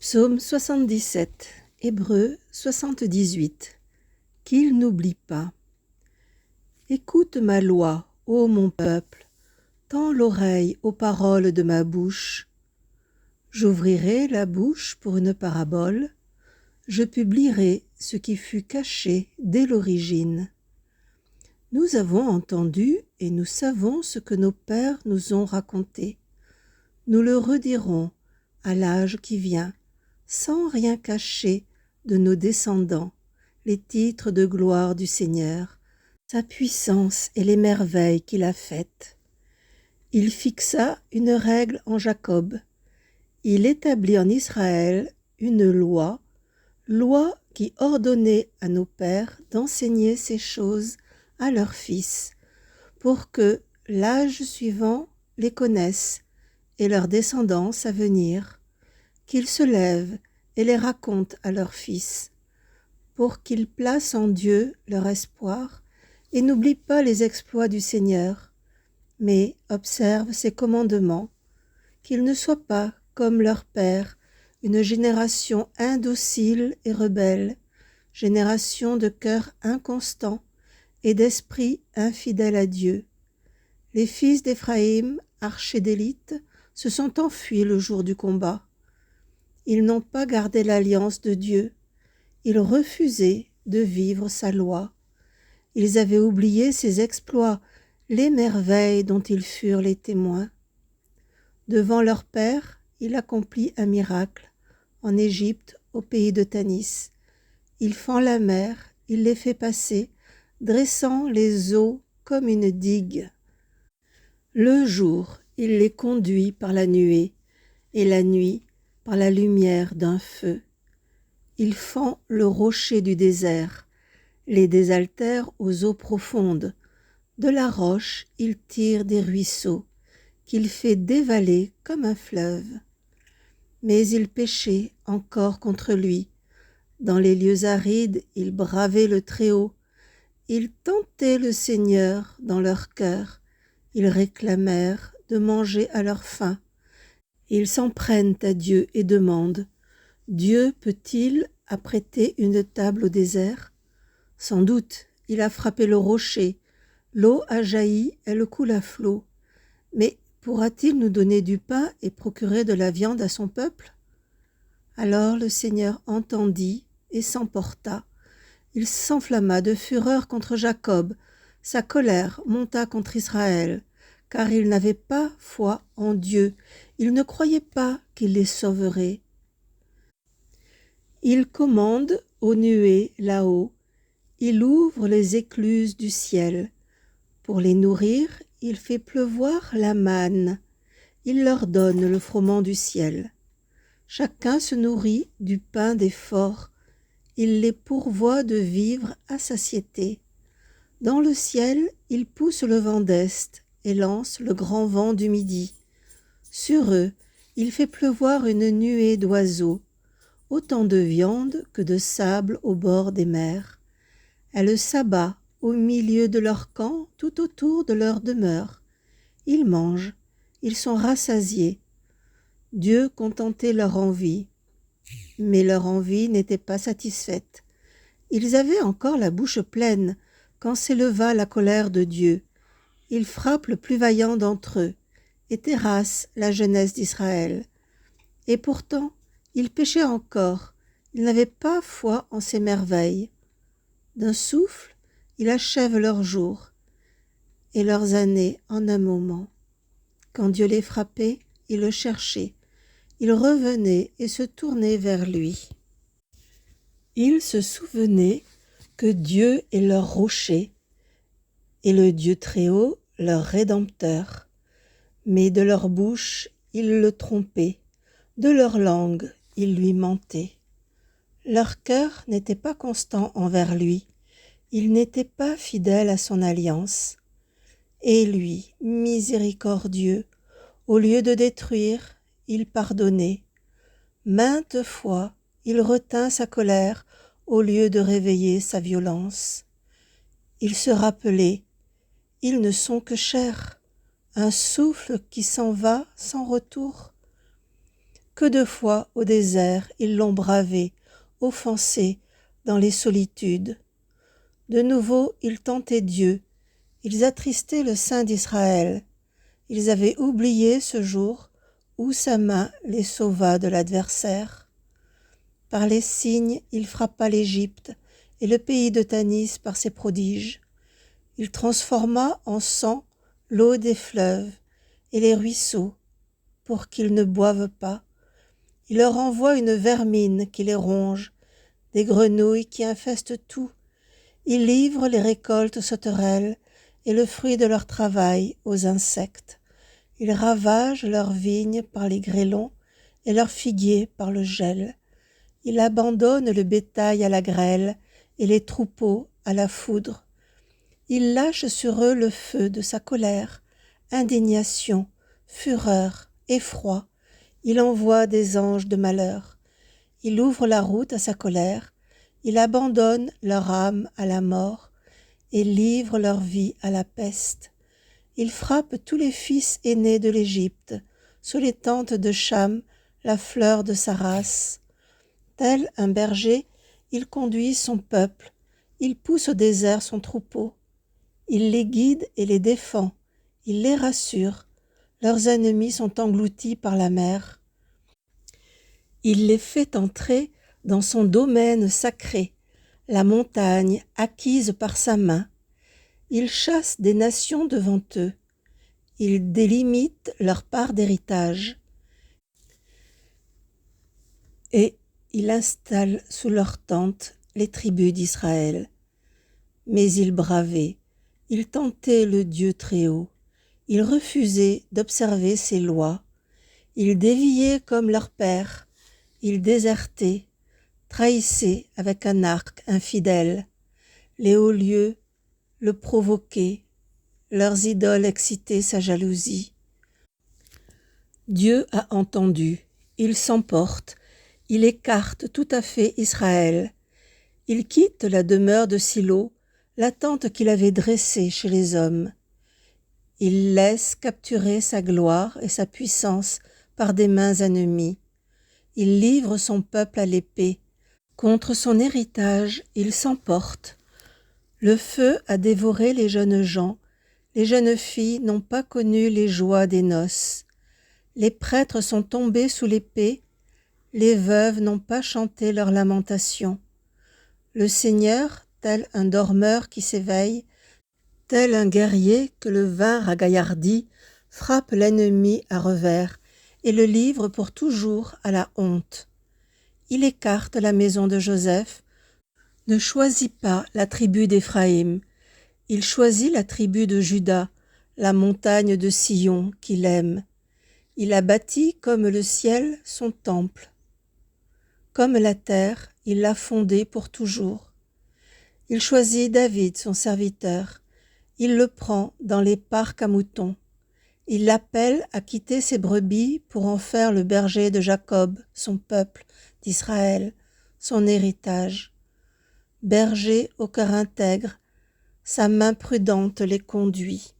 Psaume 77, Hébreux 78. Qu'il n'oublie pas. Écoute ma loi, ô mon peuple, tends l'oreille aux paroles de ma bouche. J'ouvrirai la bouche pour une parabole, je publierai ce qui fut caché dès l'origine. Nous avons entendu et nous savons ce que nos pères nous ont raconté. Nous le redirons à l'âge qui vient, sans rien cacher de nos descendants, les titres de gloire du Seigneur, sa puissance et les merveilles qu'il a faites. Il fixa une règle en Jacob, il établit en Israël une loi qui ordonnait à nos pères d'enseigner ces choses à leurs fils, pour que l'âge suivant les connaisse et leur descendance à venir, qu'ils se lèvent et les racontent à leurs fils, pour qu'ils placent en Dieu leur espoir et n'oublient pas les exploits du Seigneur, mais observent ses commandements, qu'ils ne soient pas, comme leurs pères, une génération indocile et rebelle, génération de cœur inconstant et d'esprit infidèle à Dieu. Les fils d'Éphraïm, archers d'élite, se sont enfuis le jour du combat. Ils n'ont pas gardé l'alliance de Dieu. Ils refusaient de vivre sa loi. Ils avaient oublié ses exploits, les merveilles dont ils furent les témoins. Devant leur père, il accomplit un miracle, en Égypte, au pays de Tanis. Il fend la mer, il les fait passer, dressant les eaux comme une digue. Le jour, il les conduit par la nuée, et la nuit, par la lumière d'un feu. Il fend le rocher du désert, les désaltère aux eaux profondes. De la roche, il tire des ruisseaux, qu'il fait dévaler comme un fleuve. Mais ils péchaient encore contre lui. Dans les lieux arides, ils bravaient le Très-Haut. Ils tentaient le Seigneur dans leur cœur. Ils réclamèrent de manger à leur faim. Ils s'en prennent à Dieu et demandent « Dieu peut-il apprêter une table au désert ?» Sans doute, il a frappé le rocher, l'eau a jailli, elle coule à flots. Mais pourra-t-il nous donner du pain et procurer de la viande à son peuple ? Alors le Seigneur entendit et s'emporta. Il s'enflamma de fureur contre Jacob, sa colère monta contre Israël, car il n'avait pas foi en Dieu, il ne croyait pas qu'il les sauverait. Il commande aux nuées là-haut, il ouvre les écluses du ciel. Pour les nourrir, il fait pleuvoir la manne, il leur donne le froment du ciel. Chacun se nourrit du pain des forts, il les pourvoit de vivres à satiété. Dans le ciel, il pousse le vent d'est et lance le grand vent du midi. Sur eux, il fait pleuvoir une nuée d'oiseaux, autant de viande que de sable au bord des mers. Elle s'abat au milieu de leur camp, tout autour de leur demeure. Ils mangent, ils sont rassasiés. Dieu contentait leur envie, mais leur envie n'était pas satisfaite. Ils avaient encore la bouche pleine quand s'éleva la colère de Dieu. Il frappe le plus vaillant d'entre eux et terrasse la jeunesse d'Israël. Et pourtant, ils péchaient encore, ils n'avaient pas foi en ses merveilles. D'un souffle, il achève leurs jours et leurs années en un moment. Quand Dieu les frappait, ils le cherchaient. Ils revenaient et se tournaient vers lui. Ils se souvenaient que Dieu est leur rocher et le Dieu Très-Haut leur Rédempteur. Mais de leur bouche, ils le trompaient, de leur langue, ils lui mentaient. Leur cœur n'était pas constant envers lui, ils n'étaient pas fidèles à son alliance. Et lui, miséricordieux, au lieu de détruire, il pardonnait. Maintes fois, il retint sa colère au lieu de réveiller sa violence. Il se rappelait, ils ne sont que chair, un souffle qui s'en va sans retour. que de fois au désert ils l'ont bravé, offensé dans les solitudes. De nouveau ils tentaient Dieu, ils attristaient le Saint d'Israël. Ils avaient oublié ce jour où sa main les sauva de l'adversaire. Par les signes il frappa l'Égypte et le pays de Tanis par ses prodiges. Il transforma en sang l'eau des fleuves et les ruisseaux pour qu'ils ne boivent pas. Il leur envoie une vermine qui les ronge, des grenouilles qui infestent tout. Il livre les récoltes sauterelles et le fruit de leur travail aux insectes. Il ravage leurs vignes par les grêlons et leurs figuiers par le gel. Il abandonne le bétail à la grêle et les troupeaux à la foudre. Il lâche sur eux le feu de sa colère, indignation, fureur, effroi. Il envoie des anges de malheur. Il ouvre la route à sa colère. Il abandonne leur âme à la mort et livre leur vie à la peste. Il frappe tous les fils aînés de l'Égypte, sous les tentes de Cham, la fleur de sa race. Tel un berger, il conduit son peuple, il pousse au désert son troupeau. Il les guide et les défend, il les rassure. Leurs ennemis sont engloutis par la mer. Il les fait entrer dans son domaine sacré, la montagne acquise par sa main. Il chasse des nations devant eux. Il délimite leur part d'héritage. Et il installe sous leur tente les tribus d'Israël. Mais ils bravaient, ils tentaient le Dieu Très-Haut. Ils refusaient d'observer ses lois. Ils déviaient comme leurs pères. Ils désertaient, trahissaient avec un arc infidèle. Les hauts lieux le provoquaient, leurs idoles excitaient sa jalousie. Dieu a entendu, il s'emporte, il écarte tout à fait Israël. Il quitte la demeure de Silo, la tente qu'il avait dressée chez les hommes. Il laisse capturer sa gloire et sa puissance par des mains ennemies. Il livre son peuple à l'épée. Contre son héritage, il s'emporte. Le feu a dévoré les jeunes gens. Les jeunes filles n'ont pas connu les joies des noces. Les prêtres sont tombés sous l'épée. Les veuves n'ont pas chanté leurs lamentations. Le Seigneur, tel un dormeur qui s'éveille, tel un guerrier que le vin ragaillardi, frappe l'ennemi à revers et le livre pour toujours à la honte. Il écarte la maison de Joseph, ne choisit pas la tribu d'Éphraïm. Il choisit la tribu de Juda, la montagne de Sion qu'il aime. Il a bâti comme le ciel son temple. Comme la terre, il l'a fondé pour toujours. Il choisit David, son serviteur. Il le prend dans les parcs à moutons. Il l'appelle à quitter ses brebis pour en faire le berger de Jacob, son peuple, d'Israël, son héritage. Berger au cœur intègre, sa main prudente les conduit.